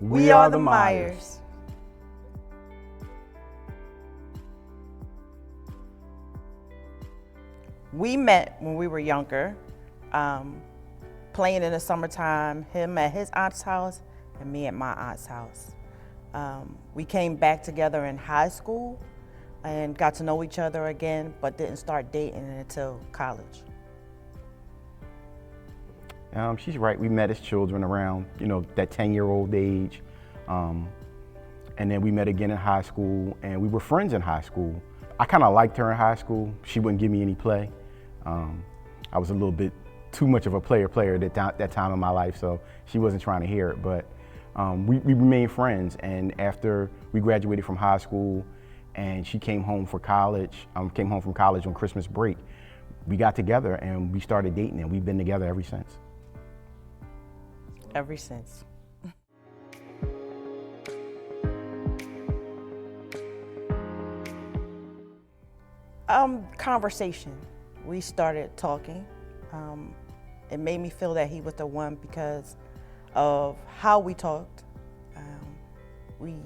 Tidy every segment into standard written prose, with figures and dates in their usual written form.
We are the Myers. We met when we were younger, playing in the summertime, him at his aunt's house and me at my aunt's house. We came back together in high school and got to know each other again, but didn't start dating until college. She's right. We met as children around, that 10-year-old age. And then we met again in high school, and we were friends in high school. I kind of liked her in high school. She wouldn't give me any play. I was a little bit too much of a player at that time in my life, so she wasn't trying to hear it. But we remained friends, and after we graduated from high school and she came home from college on Christmas break, we got together and we started dating, and we've been together ever since. Ever since. Conversation. We started talking. It made me feel that he was the one because of how we talked. We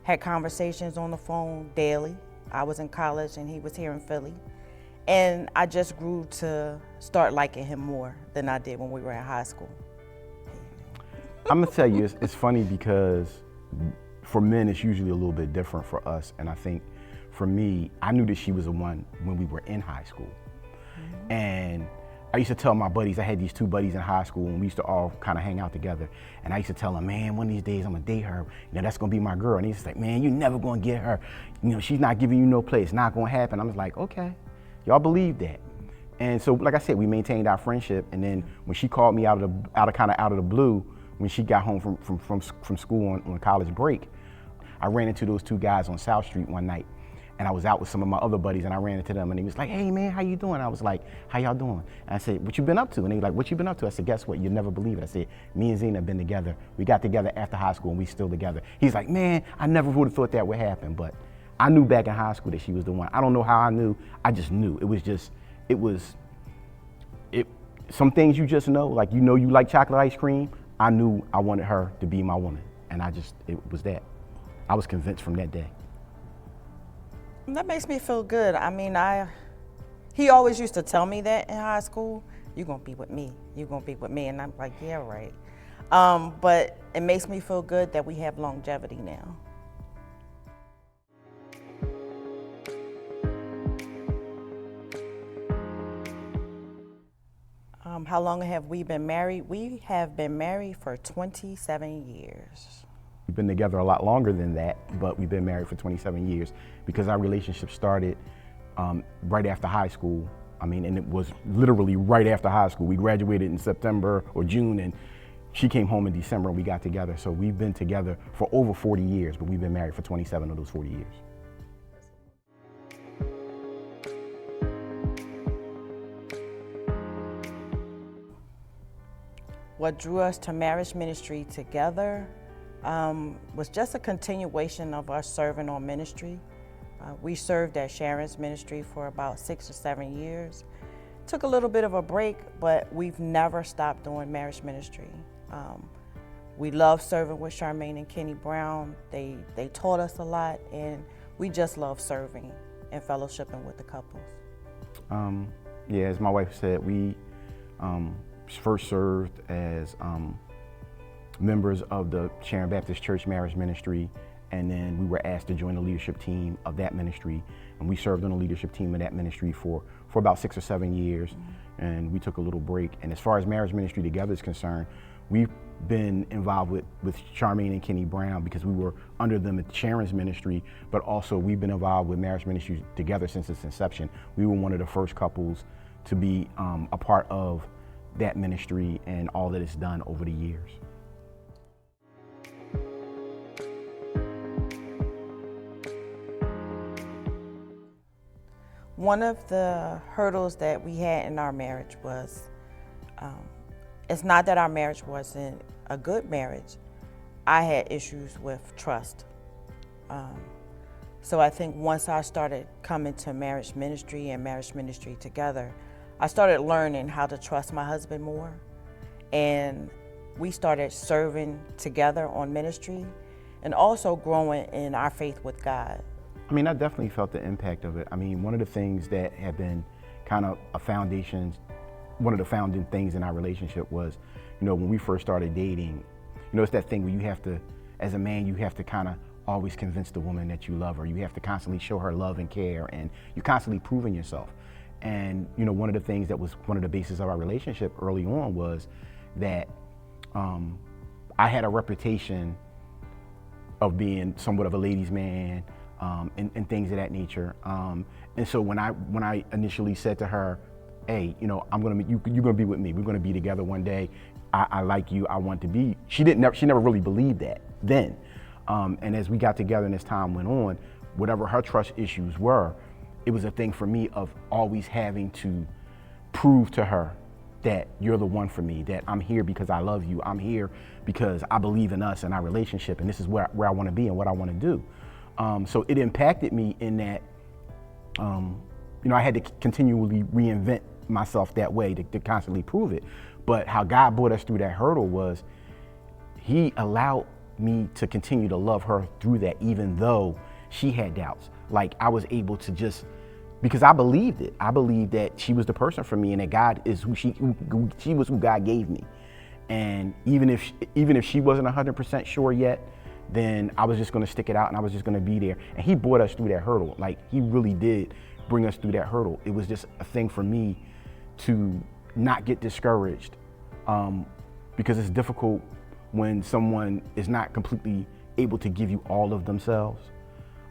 had conversations on the phone daily. I was in college and he was here in Philly. And I just grew to start liking him more than I did when we were in high school. I'm gonna tell you, it's funny because for men, it's usually a little bit different for us. And I think for me, I knew that she was the one when we were in high school. Mm-hmm. And I used to tell my buddies, I had these two buddies in high school, and we used to all kind of hang out together. And I used to tell them, man, one of these days I'm gonna date her. That's gonna be my girl. And he's like, man, you're never gonna get her. She's not giving you no play. It's not gonna happen. I was like, okay, y'all believe that. And so, like I said, we maintained our friendship. And then when she called me out of the blue, when she got home from school on college break, I ran into those two guys on South Street one night. And I was out with some of my other buddies, and I ran into them, and he was like, hey man, how you doing? I was like, how y'all doing? And I said, what you been up to? And he was like, what you been up to? I said, guess what? You'll never believe it. I said, me and Zina have been together. We got together after high school, and we still together. He's like, man, I never would have thought that would happen, but I knew back in high school that she was the one. I don't know how I knew, I just knew. Some things you just know, like you like chocolate ice cream. I knew I wanted her to be my woman, and it was that. I was convinced from that day. That makes me feel good. I mean, he always used to tell me that in high school, you're gonna be with me, you're gonna be with me. And I'm like, yeah, right. But it makes me feel good that we have longevity now. How long have we been married? We have been married for 27 years. We've been together a lot longer than that, but we've been married for 27 years because our relationship started right after high school. And it was literally right after high school. We graduated in September or June, and she came home in December, and we got together. So we've been together for over 40 years, but we've been married for 27 of those 40 years. What drew us to marriage ministry together was just a continuation of our serving on ministry. We served at Sharon's ministry for about 6 or 7 years. Took a little bit of a break, but we've never stopped doing marriage ministry. We love serving with Charmaine and Kenny Brown. They taught us a lot, and we just love serving and fellowshipping with the couples. Yeah, as my wife said, we first served as members of the Sharon Baptist Church Marriage Ministry, and then we were asked to join the leadership team of that ministry, and we served on the leadership team of that ministry for about 6 or 7 years. Mm-hmm. And we took a little break. And as far as marriage ministry together is concerned, we've been involved with Charmaine and Kenny Brown because we were under them at Sharon's ministry, but also we've been involved with marriage ministry together since its inception. We were one of the first couples to be a part of that ministry and all that it's done over the years. One of the hurdles that we had in our marriage was, it's not that our marriage wasn't a good marriage. I had issues with trust. So I think once I started coming to marriage ministry and marriage ministry together, I started learning how to trust my husband more. And we started serving together on ministry and also growing in our faith with God. I mean, I definitely felt the impact of it. I mean, one of the things that had been kind of a foundation, one of the founding things in our relationship was, when we first started dating, it's that thing where you have to, as a man, you have to kind of always convince the woman that you love her. You have to constantly show her love and care, and you're constantly proving yourself. And, one of the things that was one of the bases of our relationship early on was that I had a reputation of being somewhat of a ladies' man, and things of that nature. And so when I initially said to her, hey, you're gonna be with me. We're gonna be together one day. I like you. I want to be. She never really believed that then. And as we got together and as time went on, whatever her trust issues were, it was a thing for me of always having to prove to her that you're the one for me, that I'm here because I love you. I'm here because I believe in us and our relationship, and this is where I want to be and what I want to do. So it impacted me in that, I had to continually reinvent myself that way to constantly prove it. But how God brought us through that hurdle was He allowed me to continue to love her through that, even though she had doubts. Like, I was able to just, because I believed it. I believed that she was the person for me and that God is who she was who God gave me. And even if she wasn't 100% sure yet, then I was just going to stick it out and I was just going to be there. And He brought us through that hurdle. Like, He really did bring us through that hurdle. It was just a thing for me to not get discouraged, because it's difficult when someone is not completely able to give you all of themselves,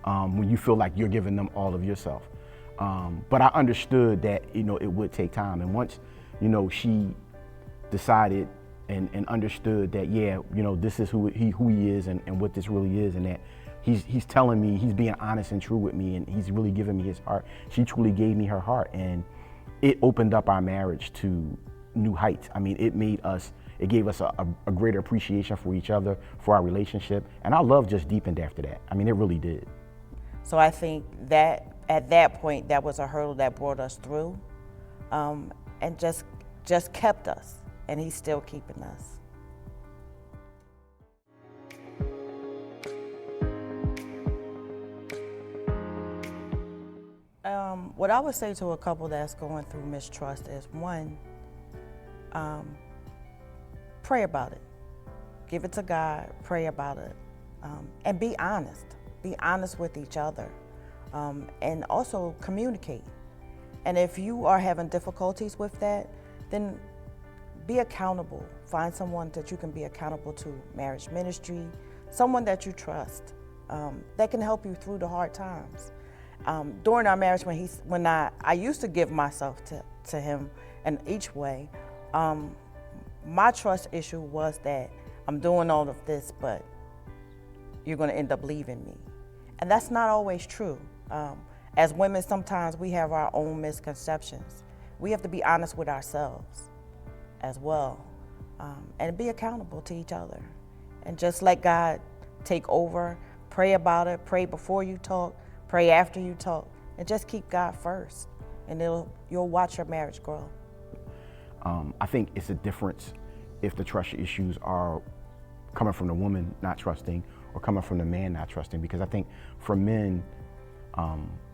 when you feel like you're giving them all of yourself. But I understood that, it would take time. And once, she decided and understood that, this is who he is and what this really is, and that he's telling me, he's being honest and true with me, and he's really giving me his heart. She truly gave me her heart, and it opened up our marriage to new heights. I mean, it gave us a greater appreciation for each other, for our relationship, and our love just deepened after that. I mean, it really did. So I think that at that point, that was a hurdle that brought us through, and just kept us, and He's still keeping us. What I would say to a couple that's going through mistrust is, one, pray about it. Give it to God, pray about it, and be honest. Be honest with each other, and also communicate. And if you are having difficulties with that, then be accountable. Find someone that you can be accountable to, marriage ministry, someone that you trust, that can help you through the hard times. During our marriage, when I used to give myself to him in each way, my trust issue was that I'm doing all of this, but you're going to end up leaving me. And that's not always true. As women, sometimes we have our own misconceptions. We have to be honest with ourselves as well, and be accountable to each other. And just let God take over. Pray about it. Pray before you talk. Pray after you talk. And just keep God first. And you'll watch your marriage grow. I think it's a difference if the trust issues are coming from the woman not trusting or coming from the man not trusting. Because I think for men,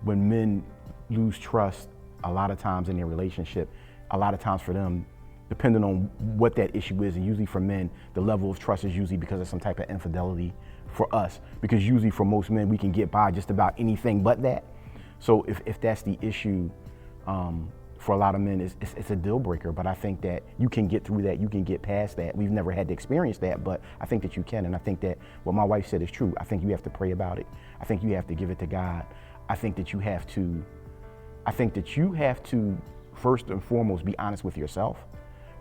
when men lose trust a lot of times in their relationship, a lot of times for them, depending on what that issue is, and usually for men, the level of trust is usually because of some type of infidelity for us. Because usually for most men, we can get by just about anything but that. So if that's the issue, for a lot of men, it's a deal breaker. But I think that you can get through that, you can get past that. We've never had to experience that, but I think that you can. And I think that what my wife said is true. I think you have to pray about it. I think you have to give it to God. I think that you have to first and foremost be honest with yourself,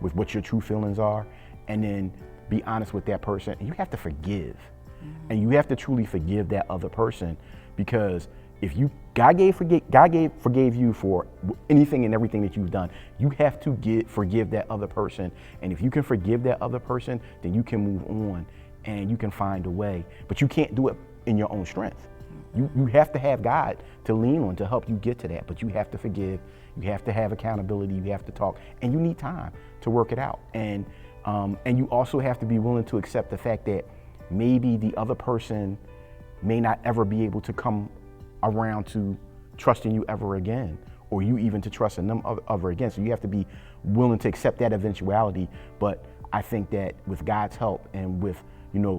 with what your true feelings are, and then be honest with that person. And you have to forgive. Mm-hmm. And you have to truly forgive that other person, because if God forgave you for anything and everything that you've done, you have to forgive that other person. And if you can forgive that other person, then you can move on and you can find a way. But you can't do it in your own strength. You have to have God to lean on to help you get to that. But you have to forgive You have to have accountability. You have to talk, and you need time to work it out. And you also have to be willing to accept the fact that maybe the other person may not ever be able to come around to trusting you ever again, or you even to trusting them ever again. So you have to be willing to accept that eventuality. But I think that with God's help and with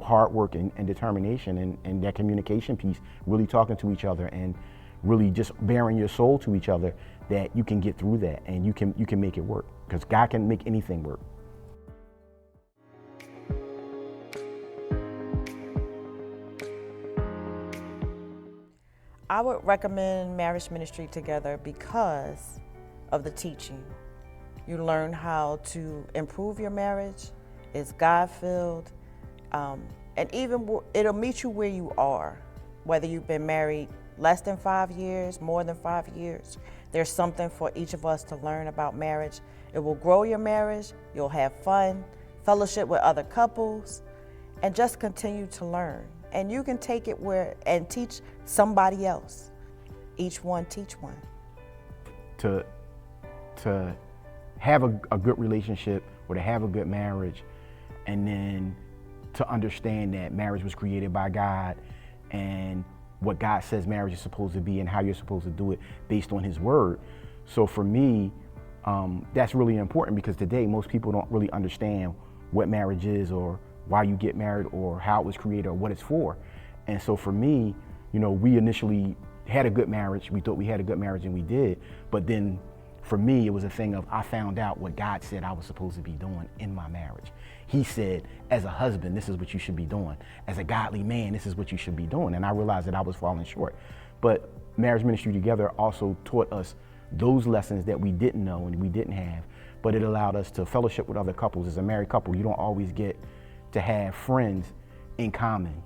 hard work and determination and that communication piece, really talking to each other and really just bearing your soul to each other, that you can get through that and you can make it work, because God can make anything work. I would recommend Marriage Ministry Together because of the teaching. You learn how to improve your marriage. It's God-filled. And even it'll meet you where you are, whether you've been married less than 5 years, more than 5 years. There's something for each of us to learn about marriage. It will grow your marriage. You'll have fun, fellowship with other couples, and just continue to learn. And you can take it and teach somebody else. Each one teach one. To have a good relationship or to have a good marriage, and then to understand that marriage was created by God and what God says marriage is supposed to be and how you're supposed to do it based on His word. So for me, that's really important, because today most people don't really understand what marriage is or why you get married or how it was created or what it's for. And so for me, we initially had a good marriage. We thought we had a good marriage, and we did. But then for me, it was a thing of, I found out what God said I was supposed to be doing in my marriage. He said, as a husband, this is what you should be doing. As a godly man, this is what you should be doing. And I realized that I was falling short. But Marriage Ministry Together also taught us those lessons that we didn't know and we didn't have. But it allowed us to fellowship with other couples. As a married couple, you don't always get to have friends in common,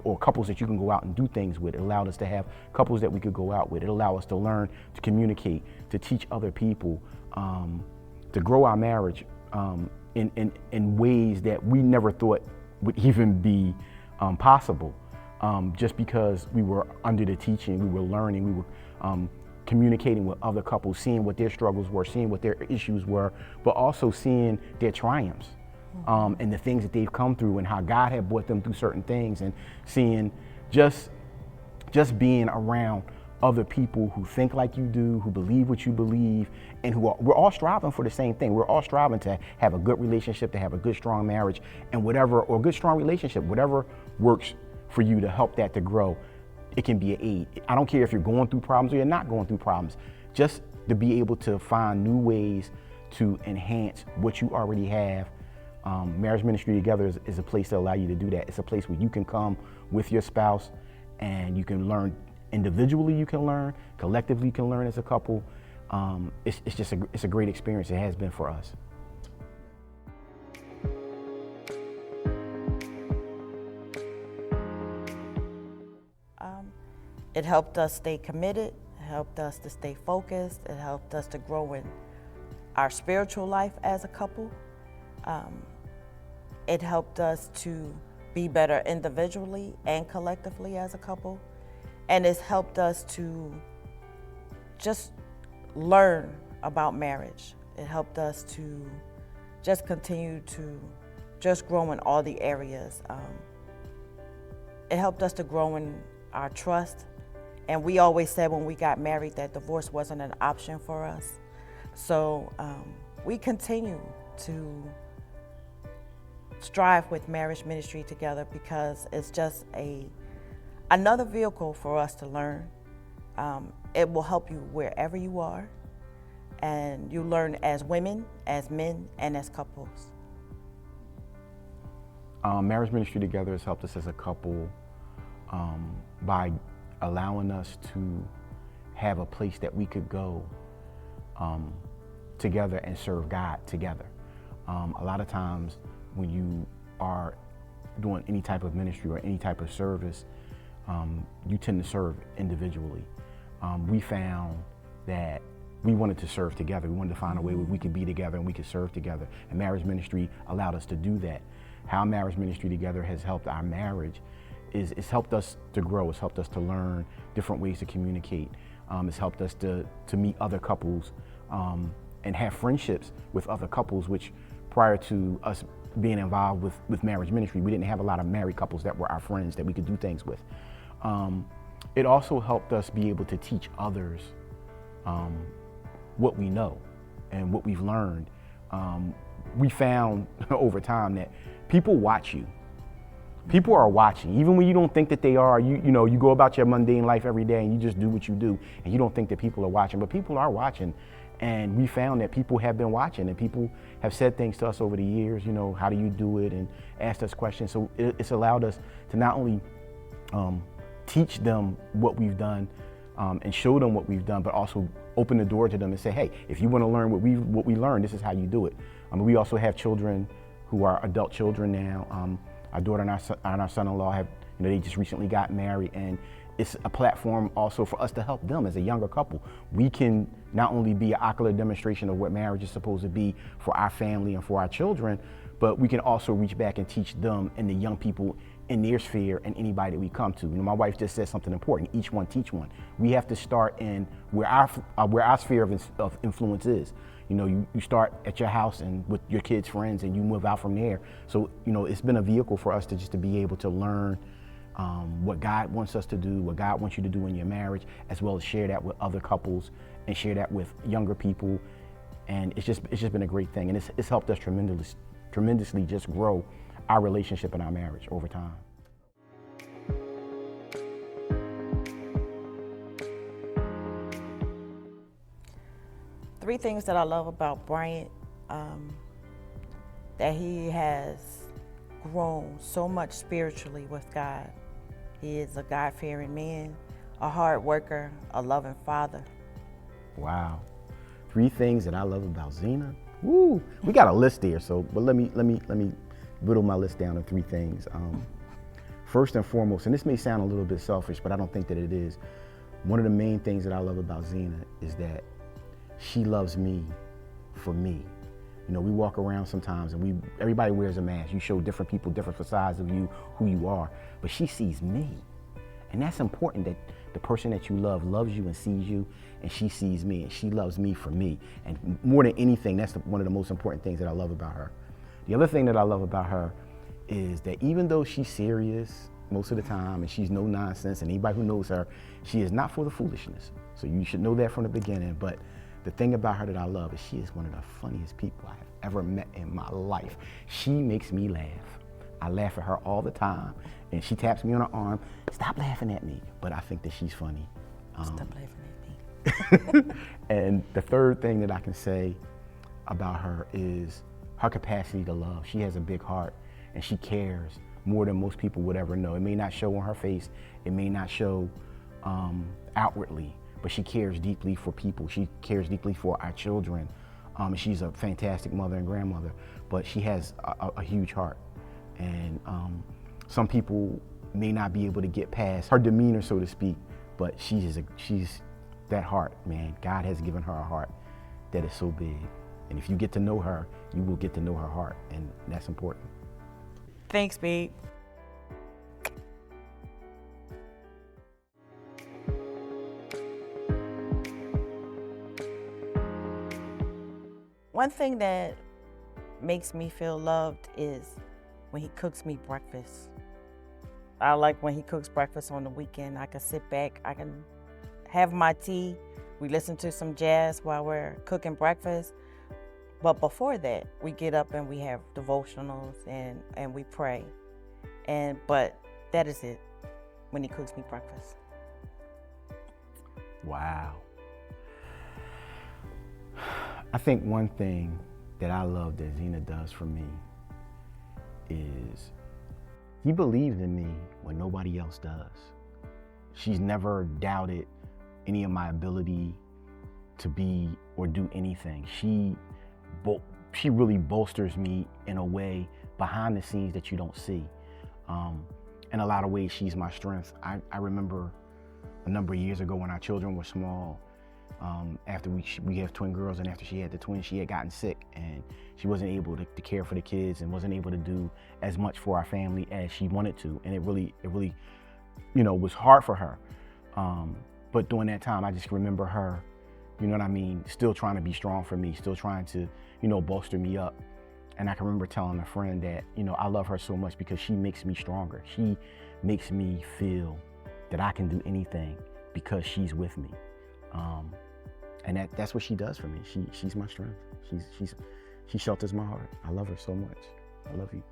or couples that you can go out and do things with. It allowed us to have couples that we could go out with. It allowed us to learn to communicate, to teach other people, to grow our marriage in ways that we never thought would even be possible. Just because we were under the teaching, we were learning, we were communicating with other couples, seeing what their struggles were, seeing what their issues were, but also seeing their triumphs. And the things that they've come through and how God had brought them through certain things, and seeing just being around other people who think like you do, who believe what you believe, and we're all striving for the same thing. We're all striving to have a good relationship, to have a good, strong marriage, and or good, strong relationship, whatever works for you to help that to grow. It can be an aid. I don't care if you're going through problems or you're not going through problems, just to be able to find new ways to enhance what you already have. Marriage Ministry Together is a place to allow you to do that. It's a place where you can come with your spouse and you can learn individually, you can learn, collectively you can learn as a couple. It's a great experience. It has been for us. It helped us stay committed. It helped us to stay focused. It helped us to grow in our spiritual life as a couple. It helped us to be better individually and collectively as a couple. And it's helped us to just learn about marriage. It helped us to just continue to just grow in all the areas. It helped us to grow in our trust. And we always said when we got married that divorce wasn't an option for us. So we continue to strive with Marriage Ministry Together because it's just another vehicle for us to learn. It will help you wherever you are, and you learn as women, as men, and as couples. Marriage Ministry Together has helped us as a couple by allowing us to have a place that we could go together and serve God together. A lot of times when you are doing any type of ministry or any type of service, you tend to serve individually. We found that we wanted to serve together. We wanted to find a way where we could be together and we could serve together. And Marriage Ministry allowed us to do that. How Marriage Ministry Together has helped our marriage is it's helped us to grow. It's helped us to learn different ways to communicate. It's helped us to meet other couples and have friendships with other couples, which prior to us being involved with marriage ministry, we didn't have a lot of married couples that were our friends that we could do things with. It also helped us be able to teach others what we know and what we've learned. We found over time that people watch you. People are watching, even when you don't think that they are. You go about your mundane life every day and you just do what you do, and you don't think that people are watching, but people are watching. And we found that people have been watching, and people have said things to us over the years, how do you do it, and asked us questions. So it's allowed us to not only teach them what we've done and show them what we've done, but also open the door to them and say, hey, if you want to learn what we learned, this is how you do it. We also have children who are adult children now. Our daughter and our son-in-law have, they just recently got married, and it's a platform also for us to help them as a younger couple. We can not only be an ocular demonstration of what marriage is supposed to be for our family and for our children, but we can also reach back and teach them and the young people in their sphere and anybody that we come to. My wife just said something important: each one teach one. We have to start in where our sphere of influence is. You start at your house and with your kids' friends, and you move out from there. So it's been a vehicle for us to be able to learn what God wants us to do, what God wants you to do in your marriage, as well as share that with other couples and share that with younger people. And it's just been a great thing, and it's helped us tremendously just grow our relationship and our marriage over time. Three things that I love about Bryant, that he has grown so much spiritually with God. He is a God-fearing man, a hard worker, a loving father. Wow. Three things that I love about Zina. Woo! We got a list here, but let me whittle my list down to three things. First and foremost, and this may sound a little bit selfish, but I don't think that it is. One of the main things that I love about Zina is that she loves me for me. We walk around sometimes and everybody wears a mask. You show different people different facades of you, who you are, but she sees me. And that's important, that the person that you love loves you and sees you, and she sees me, and she loves me for me. And more than anything, that's one of the most important things that I love about her. The other thing that I love about her is that even though she's serious most of the time and she's no nonsense, and anybody who knows her, she is not for the foolishness. So you should know that from the beginning. But the thing about her that I love is she is one of the funniest people I have ever met in my life. She makes me laugh. I laugh at her all the time, and she taps me on the arm, stop laughing at me. But I think that she's funny. Stop laughing at me. And the third thing that I can say about her is her capacity to love. She has a big heart, and she cares more than most people would ever know. It may not show on her face, it may not show outwardly, but she cares deeply for people. She cares deeply for our children. She's a fantastic mother and grandmother, but she has a huge heart. And some people may not be able to get past her demeanor, so to speak, but she's that heart, man. God has given her a heart that is so big. And if you get to know her, you will get to know her heart, and that's important. Thanks, babe. One thing that makes me feel loved is when he cooks me breakfast. I like when he cooks breakfast on the weekend. I can sit back, I can have my tea, we listen to some jazz while we're cooking breakfast. But before that, we get up and we have devotionals and we pray. But that is it when he cooks me breakfast. Wow. I think one thing that I love that Zina does for me is he believes in me when nobody else does. She's never doubted any of my ability to be or do anything. She really bolsters me in a way behind the scenes that you don't see. In a lot of ways, she's my strength. I remember a number of years ago when our children were small, after we have twin girls, and after she had the twins, she had gotten sick, and she wasn't able to care for the kids and wasn't able to do as much for our family as she wanted to. And it really was hard for her. But during that time, I just remember her, you know what I mean, still trying to be strong for me, still trying to, you know, bolster me up. And I can remember telling a friend that, you know, I love her so much because she makes me stronger. She makes me feel that I can do anything because she's with me. And that's what she does for me. She's my strength. She shelters my heart. I love her so much. I love you.